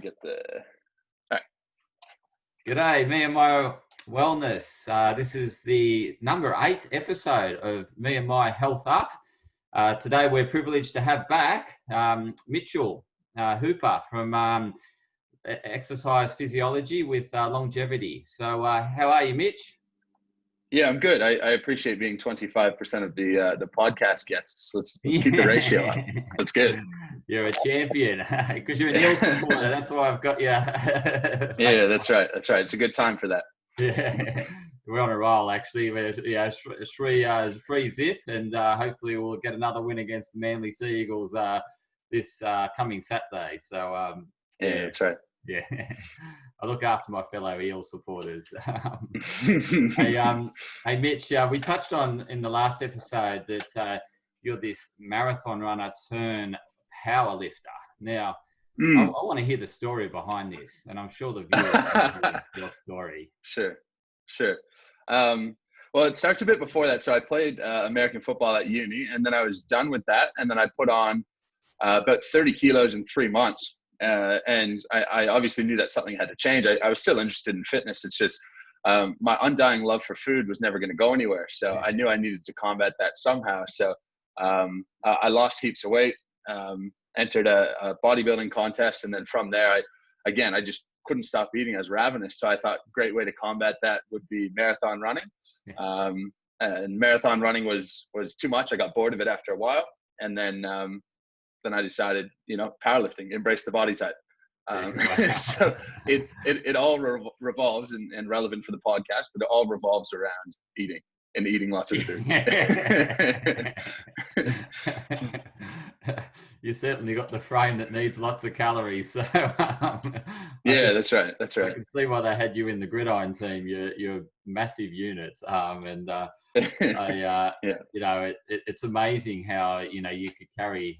get the. All right. G'day, me and my wellness. This is the number 8 episode of Me and My Health Up. Today we're privileged to have back Mitch Hooper from Exercise Physiology with Longevity. So how are you, Mitch? Yeah, I'm good. I appreciate being 25% of the podcast guests. Let's keep the ratio up. That's good. You're a champion because you're an ill supporter. That's why I've got you. Yeah, that's right. That's right. It's a good time for that. Yeah, we're on a roll actually. We're free zip, and hopefully we'll get another win against the Manly Sea Eagles this coming Saturday. So yeah, that's right. Yeah, I look after my fellow Eel supporters. Hey, Mitch, we touched on in the last episode that you're this marathon runner turn power lifter. Now, I want to hear the story behind this, and I'm sure the viewers want to hear your story. Sure. Well, it starts a bit before that. So I played American football at uni, and then I was done with that, and then I put on about 30 kilos in 3 months. And I obviously knew that something had to change. I was still interested in fitness. It's just my undying love for food was never going to go anywhere. So I knew I needed to combat that somehow. So I lost heaps of weight, entered a bodybuilding contest. And then from there, I just couldn't stop eating. I was ravenous. So I thought a great way to combat that would be marathon running. And marathon running was too much. I got bored of it after a while. And then I decided, powerlifting, embrace the body type. So it all revolves and relevant for the podcast, but it all revolves around eating and eating lots of food. You certainly got the frame that needs lots of calories. So, yeah, that's right. That's right. I can see why they had you in the gridiron team. You're massive units, it's amazing how you could carry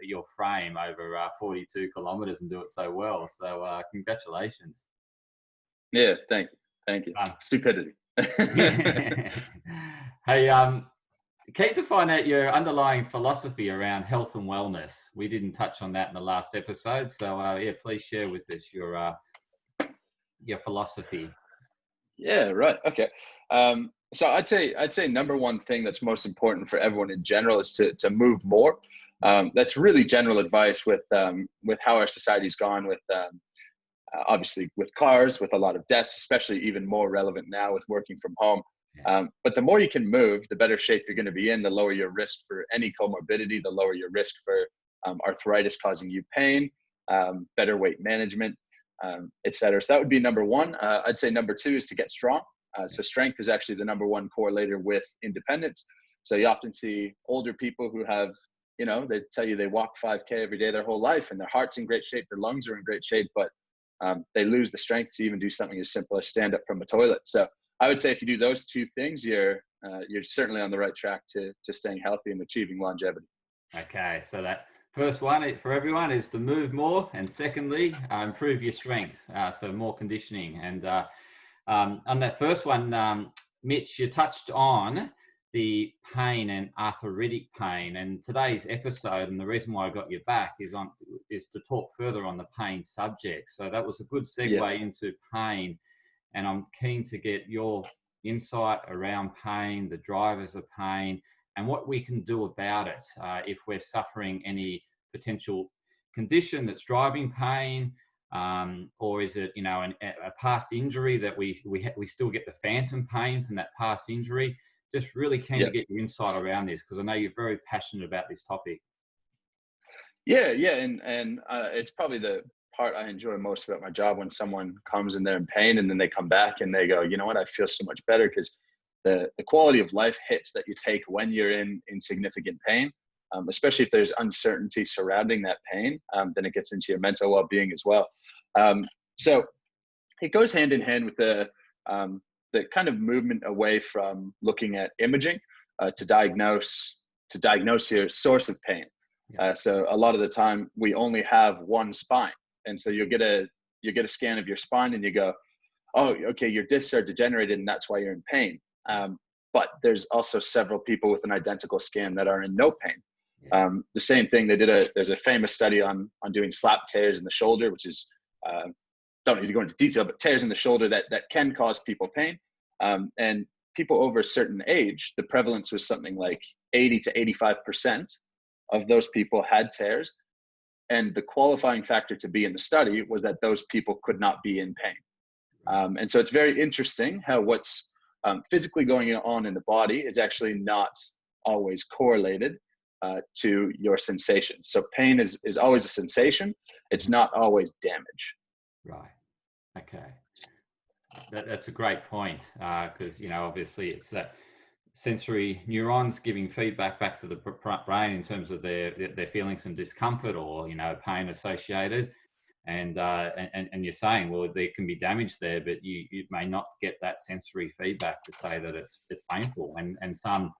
your frame over 42 kilometers and do it so well. So congratulations. Yeah, thank you. Stupidity. Hey, keen to find out your underlying philosophy around health and wellness. We didn't touch on that in the last episode, so please share with us your philosophy. Yeah, right. Okay. So I'd say number one thing that's most important for everyone in general is to move more. That's really general advice with how our society's gone with obviously with cars, with a lot of deaths, especially even more relevant now with working from home. But the more you can move, the better shape you're going to be in, the lower your risk for any comorbidity, the lower your risk for arthritis causing you pain, better weight management, etc. So that would be number one. I'd say number two is to get strong. So strength is actually the number one correlator with independence. So you often see older people who have, they tell you they walk 5K every day their whole life and their heart's in great shape, their lungs are in great shape, but they lose the strength to even do something as simple as stand up from a toilet. So I would say if you do those two things, you're certainly on the right track to staying healthy and achieving longevity. Okay, so that first one for everyone is to move more, and secondly, improve your strength, so more conditioning. And on that first one, Mitch, you touched on the pain and arthritic pain, and today's episode, and the reason why I got you back is to talk further on the pain subject. So that was a good segue into pain, and I'm keen to get your insight around pain, the drivers of pain, and what we can do about it if we're suffering any potential condition that's driving pain, or is it a past injury that we still get the phantom pain from that past injury. Just really keen to get your insight around this, because I know you're very passionate about this topic. Yeah, and it's probably the part I enjoy most about my job, when someone comes and they're in pain and then they come back and they go, you know what, I feel so much better, because the quality of life hits that you take when you're in significant pain, especially if there's uncertainty surrounding that pain, then it gets into your mental well-being as well. So it goes hand in hand with the kind of movement away from looking at imaging to diagnose your source of pain. So a lot of the time we only have one spine, and so you get a scan of your spine and you go, oh, okay, your discs are degenerated and that's why you're in pain. But there's also several people with an identical scan that are in no pain. The same thing, there's a famous study on doing slap tears in the shoulder, which is, don't need to go into detail, but tears in the shoulder that can cause people pain. And people over a certain age, the prevalence was something like 80 to 85% of those people had tears. And the qualifying factor to be in the study was that those people could not be in pain. And so it's very interesting how what's physically going on in the body is actually not always correlated to your sensations. So pain is always a sensation. It's not always damage. Right. Okay. That's a great point, because, obviously it's that sensory neurons giving feedback back to the brain in terms of their feeling some discomfort or, pain associated. And you're saying, well, there can be damage there, but you may not get that sensory feedback to say that it's painful. And some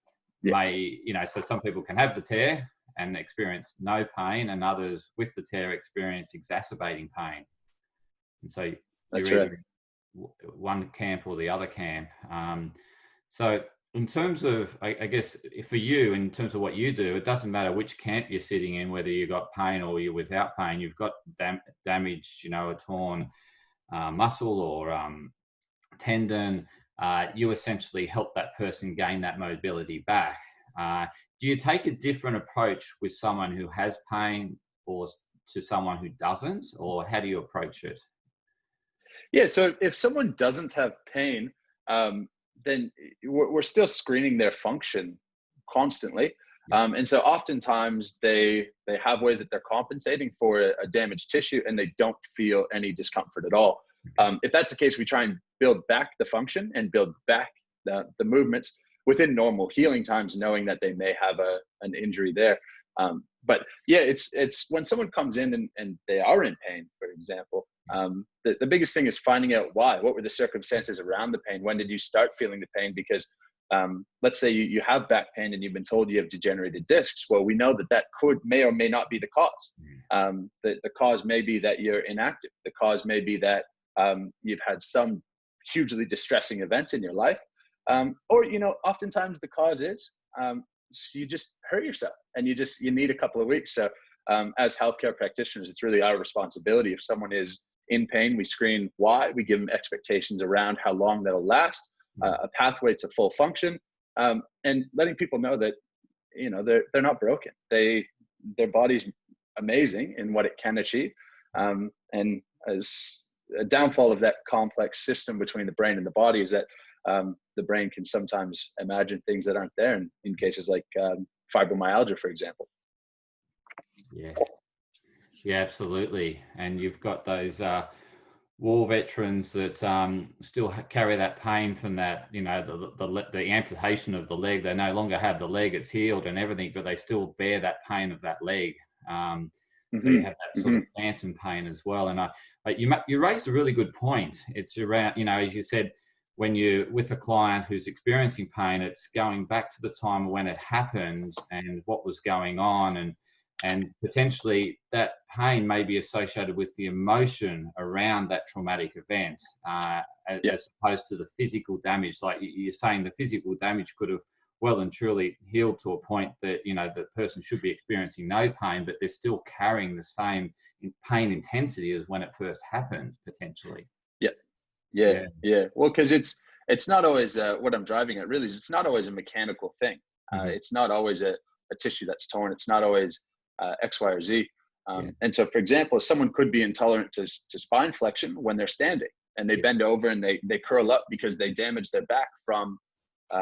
may, so some people can have the tear and experience no pain, and others with the tear experience exacerbating pain. And so That's you're right. either one camp or the other camp. So in terms of, I guess, for you, in terms of what you do, it doesn't matter which camp you're sitting in, whether you've got pain or you're without pain. You've got damage, a torn muscle or tendon. You essentially help that person gain that mobility back. Do you take a different approach with someone who has pain or to someone who doesn't, or how do you approach it? Yeah, so if someone doesn't have pain, then we're still screening their function constantly. And so oftentimes they have ways that they're compensating for a damaged tissue and they don't feel any discomfort at all. If that's the case, we try and build back the function and build back the movements within normal healing times, knowing that they may have an injury there. But yeah, it's when someone comes in and they are in pain, for example, the biggest thing is finding out why. What were the circumstances around the pain? When did you start feeling the pain? Because let's say you have back pain and you've been told you have degenerated discs. Well, we know that may or may not be the cause. The cause may be that you're inactive. The cause may be that you've had some hugely distressing event in your life. Or, oftentimes the cause is you just hurt yourself and you need a couple of weeks. So as healthcare practitioners, it's really our responsibility. If someone is in pain, we screen why, we give them expectations around how long that'll last, a pathway to full function, and letting people know that, they're not broken. Their body's amazing in what it can achieve. And as a downfall of that complex system between the brain and the body is that the brain can sometimes imagine things that aren't there in cases like fibromyalgia, for example. Yeah, absolutely. And you've got those war veterans that still carry that pain from that, the amputation of the leg. They no longer have the leg, it's healed and everything, but they still bear that pain of that leg. So you have that sort of phantom pain as well. And you raised a really good point. It's around, as you said, when you're with a client who's experiencing pain, it's going back to the time when it happened and what was going on, and potentially that pain may be associated with the emotion around that traumatic event, as opposed to the physical damage. Like you're saying, the physical damage could have well and truly healed to a point that, the person should be experiencing no pain, but they're still carrying the same pain intensity as when it first happened, potentially. Yeah. Well, because it's not always what I'm driving at really is it's not always a mechanical thing. It's not always a tissue that's torn. It's not always X, Y, or Z. And so, for example, someone could be intolerant to spine flexion when they're standing and they bend over and they curl up because they damaged their back from,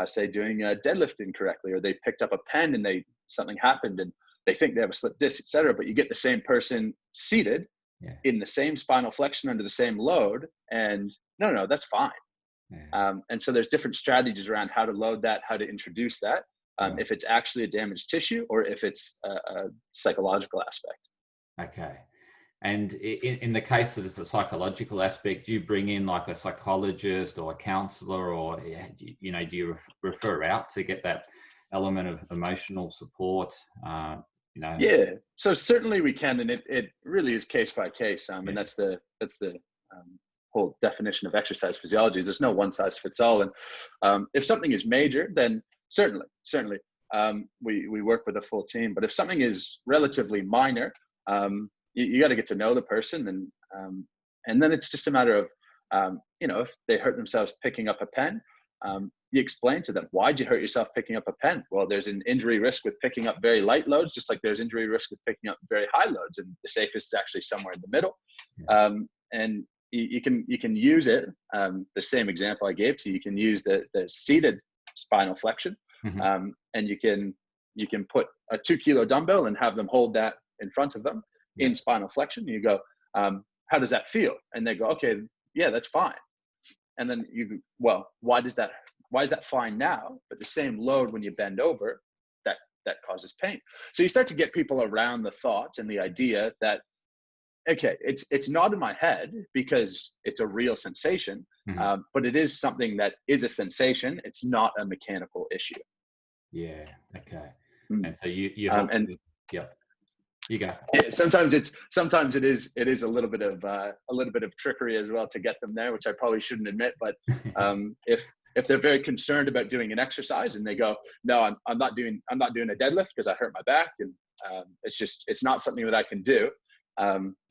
say, doing a deadlift incorrectly, or they picked up a pen and something happened and they think they have a slipped disc, etc. But you get the same person seated in the same spinal flexion under the same load, and no, that's fine. And so there's different strategies around how to load that, how to introduce that, if it's actually a damaged tissue or if it's a psychological aspect. Okay. And in the case that it's a psychological aspect, do you bring in like a psychologist or a counselor, or, do you refer out to get that element of emotional support? Yeah, so certainly we can, and it really is case by case. And that's the whole definition of exercise physiology. There's no one size fits all. And if something is major, then certainly we work with a full team. But if something is relatively minor, you got to get to know the person, and then it's just a matter of, if they hurt themselves picking up a pen, you explain to them, why'd you hurt yourself picking up a pen? Well, there's an injury risk with picking up very light loads, just like there's injury risk with picking up very high loads, and the safest is actually somewhere in the middle. And you can use it, the same example I gave to you, you can use the seated spinal flexion, and you can put a 2 kilo dumbbell and have them hold that in front of them in spinal flexion. You go, how does that feel? And they go, okay, yeah, that's fine. And then why is that fine now? But the same load when you bend over, that causes pain. So you start to get people around the thought and the idea that, okay, it's not in my head because it's a real sensation, but it is something that is a sensation. It's not a mechanical issue. Yeah. Okay. And so you help you go. Yeah, sometimes it is a little bit of trickery as well to get them there, which I probably shouldn't admit. But if they're very concerned about doing an exercise and they go, no, I'm not doing a deadlift because I hurt my back, and it's not something that I can do.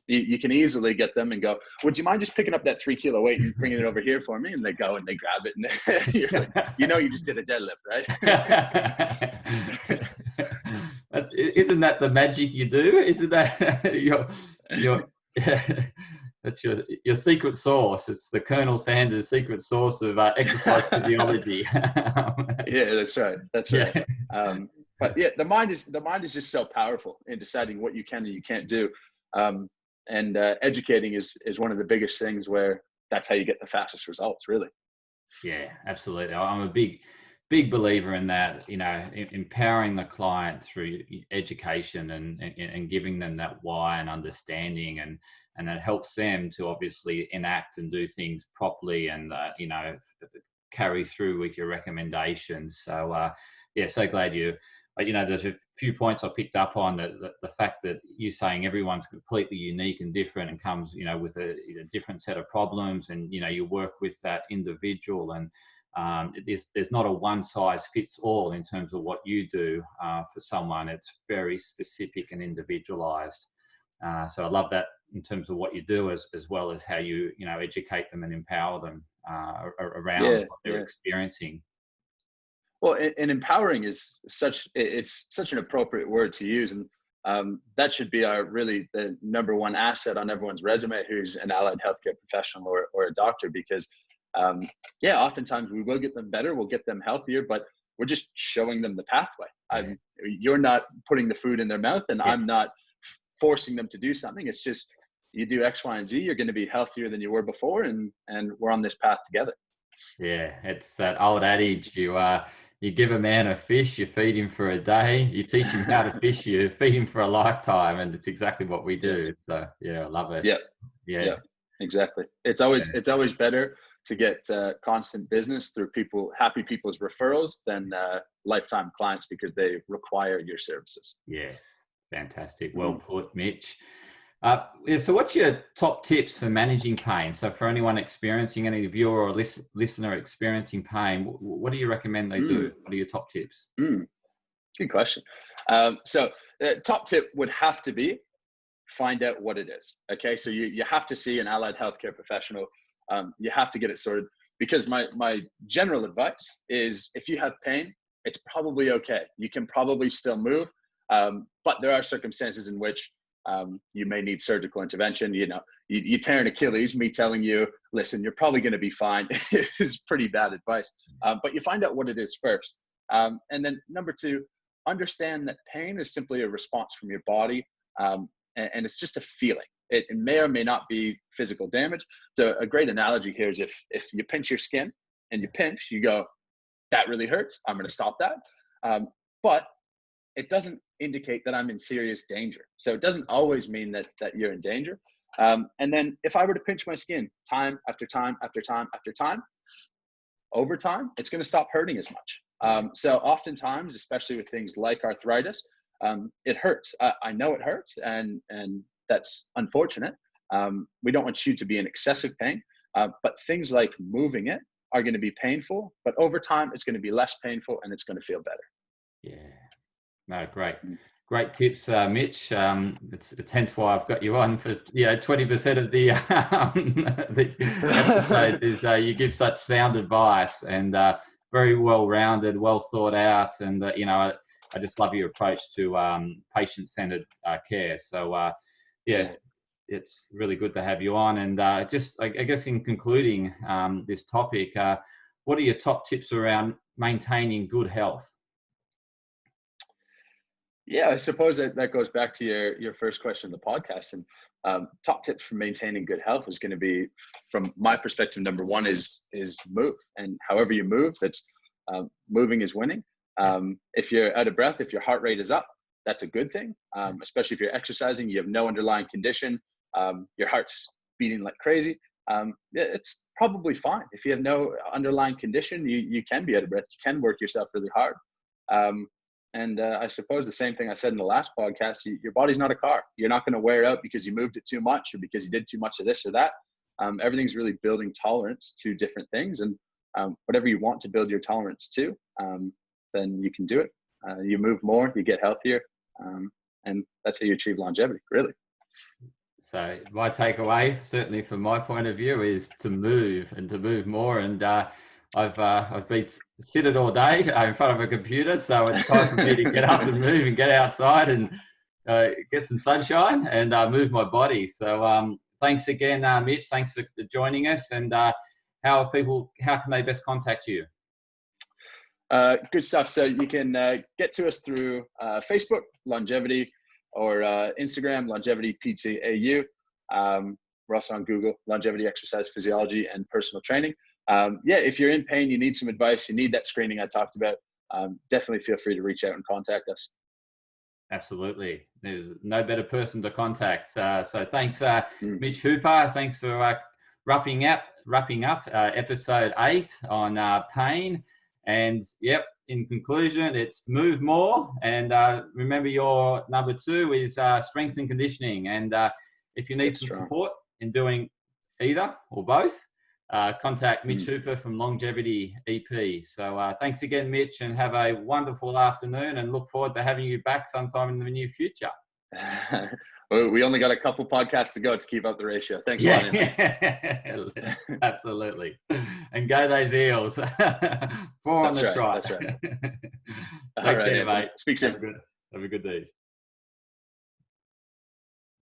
You can easily get them and go, would you mind just picking up that 3 kilo weight and bringing it over here for me? And they go and they grab it, and you're like, you just did a deadlift, right? Isn't that the magic you do? Isn't that that's your secret sauce? It's the Colonel Sanders secret sauce of exercise physiology. Yeah, that's right. Right. But yeah, the mind is just so powerful in deciding what you can and you can't do. And educating is one of the biggest things where that's how you get the fastest results, really. Yeah, absolutely. I'm a big believer in that, empowering the client through education and giving them that why and understanding, and it helps them to obviously enact and do things properly and, carry through with your recommendations. So, so glad there's a few points I picked up on the fact that you're saying everyone's completely unique and different and comes, with a different set of problems, and, you work with that individual, and there's not a one size fits all in terms of what you do for someone. It's very specific and individualized. So I love that in terms of what you do, as well as how you, educate them and empower them around what they're experiencing. Well, and empowering is such an appropriate word to use, and that should be the number one asset on everyone's resume who's an allied healthcare professional or a doctor, because oftentimes we will get them better, we'll get them healthier, but we're just showing them the pathway. You're not putting the food in their mouth, and I'm not forcing them to do something. It's just, you do X, Y, and Z, you're going to be healthier than you were before, and we're on this path together. Yeah, it's that old adage, you give a man a fish, you feed him for a day. You teach him how to fish, you feed him for a lifetime, and it's exactly what we do. So I love it. Yeah, exactly. It's always better to get constant business through happy people's referrals than lifetime clients because they require your services. Yes, fantastic. Well put, Mitch. So what's your top tips for managing pain? So for anyone experiencing, any viewer or listener experiencing pain, what do you recommend they do? What are your top tips? Good question. So the top tip would have to be find out what it is. Okay. So you have to see an allied healthcare professional. You have to get it sorted, because my general advice is, if you have pain, it's probably okay. You can probably still move. But there are circumstances in which you may need surgical intervention. You tear an Achilles, me telling you, listen, you're probably going to be fine, is pretty bad advice. But you find out what it is first. And then number two, understand that pain is simply a response from your body. And it's just a feeling. It may or may not be physical damage. So a great analogy here is if you pinch your skin and you go, that really hurts, I'm going to stop that. But it doesn't indicate that I'm in serious danger. So it doesn't always mean that you're in danger. And then if I were to pinch my skin time after time after time after time, over time, it's going to stop hurting as much. So oftentimes, especially with things like arthritis, it hurts. I know it hurts, and that's unfortunate. We don't want you to be in excessive pain, but things like moving it are going to be painful, but over time, it's going to be less painful and it's going to feel better. Yeah. No, great. Mm. Great tips, Mitch. It's hence why I've got you on for 20% of the episodes is you give such sound advice and very well rounded, well thought out, and I just love your approach to patient centered care. So yeah, it's really good to have you on. And just I guess in concluding this topic, what are your top tips around maintaining good health? Yeah, I suppose that goes back to your first question of the podcast. And top tips for maintaining good health is going to be, from my perspective, number one is move. And however you move, that's moving is winning. If you're out of breath, if your heart rate is up, that's a good thing. Especially if you're exercising, you have no underlying condition, your heart's beating like crazy. It's probably fine. If you have no underlying condition, you can be out of breath. You can work yourself really hard. And I suppose the same thing I said in the last podcast, your body's not a car. You're not going to wear out because you moved it too much or because you did too much of this or that. Everything's really building tolerance to different things. And whatever you want to build your tolerance to, then you can do it. You move more, you get healthier. And that's how you achieve longevity, really. So my takeaway, certainly from my point of view, is to move and to move more. And I've been seated all day in front of a computer, so it's time for me to get up and move and get outside and get some sunshine and move my body. So thanks again, Mitch. Thanks for joining us. And how can they best contact you? Good stuff. So you can get to us through Facebook, Longevity, or Instagram, Longevity PTAU. We're also on Google, Longevity, Exercise, Physiology, and Personal Training. If you're in pain, you need some advice, you need that screening I talked about, definitely feel free to reach out and contact us. Absolutely. There's no better person to contact. So thanks, Mitch Hooper. Thanks for wrapping up episode 8 on pain. And yep, in conclusion, it's move more. And remember, your number 2 is strength and conditioning. And if you need some support in doing either or both, contact Mitch Hooper from Longevity EP. So thanks again, Mitch, and have a wonderful afternoon, and look forward to having you back sometime in the near future. Well, we only got a couple podcasts to go to keep up the ratio. Thanks a lot. Absolutely. And go those Eels. 4 on the trot. That's right. Take care, mate. Speak soon. Have a good day.